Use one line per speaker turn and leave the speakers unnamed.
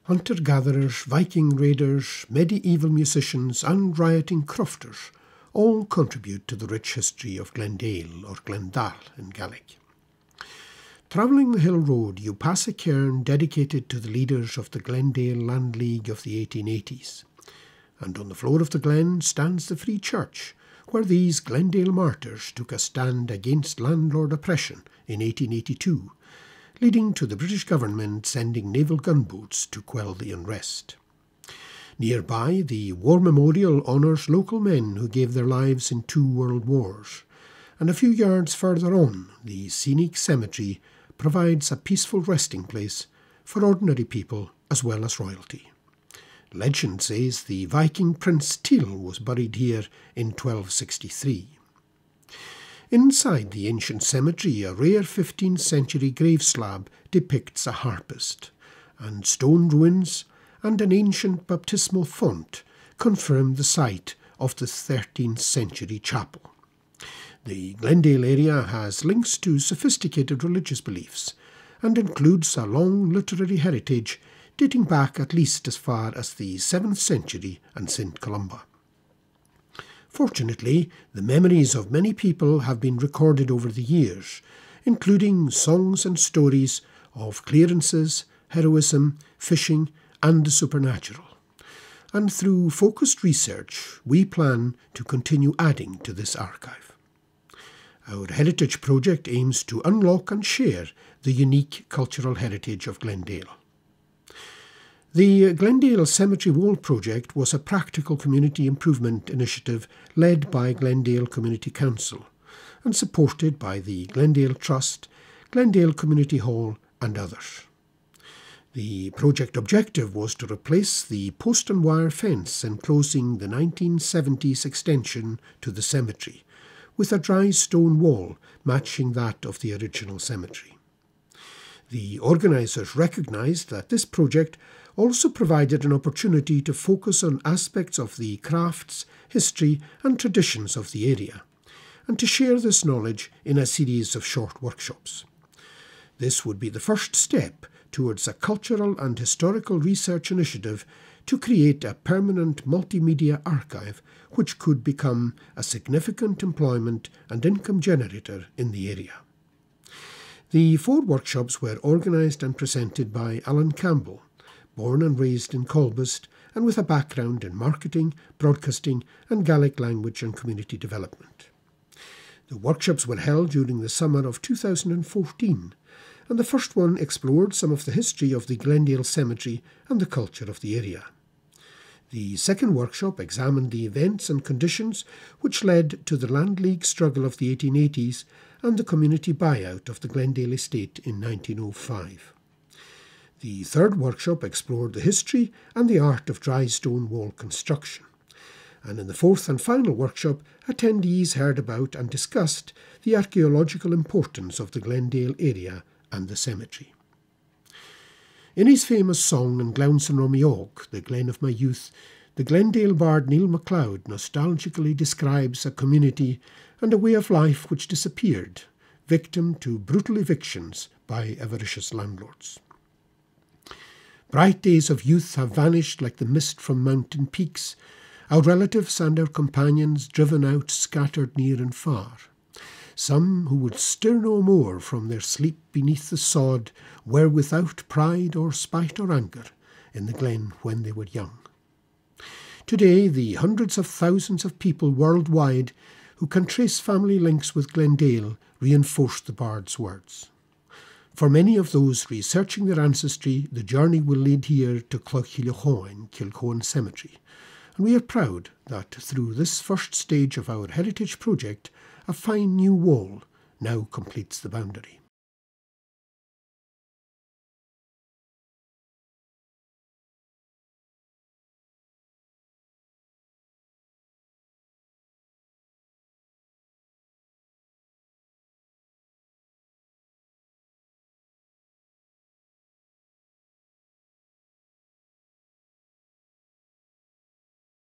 Hunter-gatherers, Viking raiders, medieval musicians and rioting crofters all contribute to the rich history of Glendale, or Glendale in Gaelic. Travelling the hill road, you pass a cairn dedicated to the leaders of the Glendale Land League of the 1880s. And on the floor of the glen stands the Free Church, where these Glendale martyrs took a stand against landlord oppression in 1882, leading to the British government sending naval gunboats to quell the unrest. Nearby, the War Memorial honours local men who gave their lives in 2 world wars, and a few yards further on, the scenic cemetery provides a peaceful resting place for ordinary people as well as royalty. Legend says the Viking Prince Til was buried here in 1263. Inside the ancient cemetery, a rare 15th century grave slab depicts a harpist, and stone ruins and an ancient baptismal font confirm the site of the 13th century chapel. The Glendale area has links to sophisticated religious beliefs and includes a long literary heritage dating back at least as far as the 7th century and St. Columba. Fortunately, the memories of many people have been recorded over the years, including songs and stories of clearances, heroism, fishing and the supernatural. And through focused research, we plan to continue adding to this archive. Our heritage project aims to unlock and share the unique cultural heritage of Glendale. The Glendale Cemetery Wall project was a practical community improvement initiative led by Glendale Community Council and supported by the Glendale Trust, Glendale Community Hall and others. The project objective was to replace the post and wire fence enclosing the 1970s extension to the cemetery with a dry stone wall matching that of the original cemetery. The organisers recognised that this project also provided an opportunity to focus on aspects of the crafts, history and traditions of the area, and to share this knowledge in a series of short workshops. This would be the first step towards a cultural and historical research initiative to create a permanent multimedia archive which could become a significant employment and income generator in the area. The 4 workshops were organised and presented by Alan Campbell, born and raised in Colbust and with a background in marketing, broadcasting and Gaelic language and community development. The workshops were held during the summer of 2014, and the first one explored some of the history of the Glendale Cemetery and the culture of the area. The second workshop examined the events and conditions which led to the Land League struggle of the 1880s and the community buyout of the Glendale estate in 1905. The third workshop explored the history and the art of dry stone wall construction. And in the fourth and final workshop, attendees heard about and discussed the archaeological importance of the Glendale area and the cemetery. In his famous song in Glaunson Romiog, The Glen of My Youth, the Glendale bard Neil MacLeod nostalgically describes a community and a way of life which disappeared, victim to brutal evictions by avaricious landlords. Bright days of youth have vanished like the mist from mountain peaks, our relatives and our companions driven out, scattered near and far. Some who would stir no more from their sleep beneath the sod were without pride or spite or anger in the glen when they were young. Today, the hundreds of thousands of people worldwide who can trace family links with Glendale reinforce the bard's words. For many of those researching their ancestry, the journey will lead here to Clough-Killiahoin, Kilcohen Cemetery, and we are proud that through this first stage of our heritage project, a fine new wall now completes the boundary.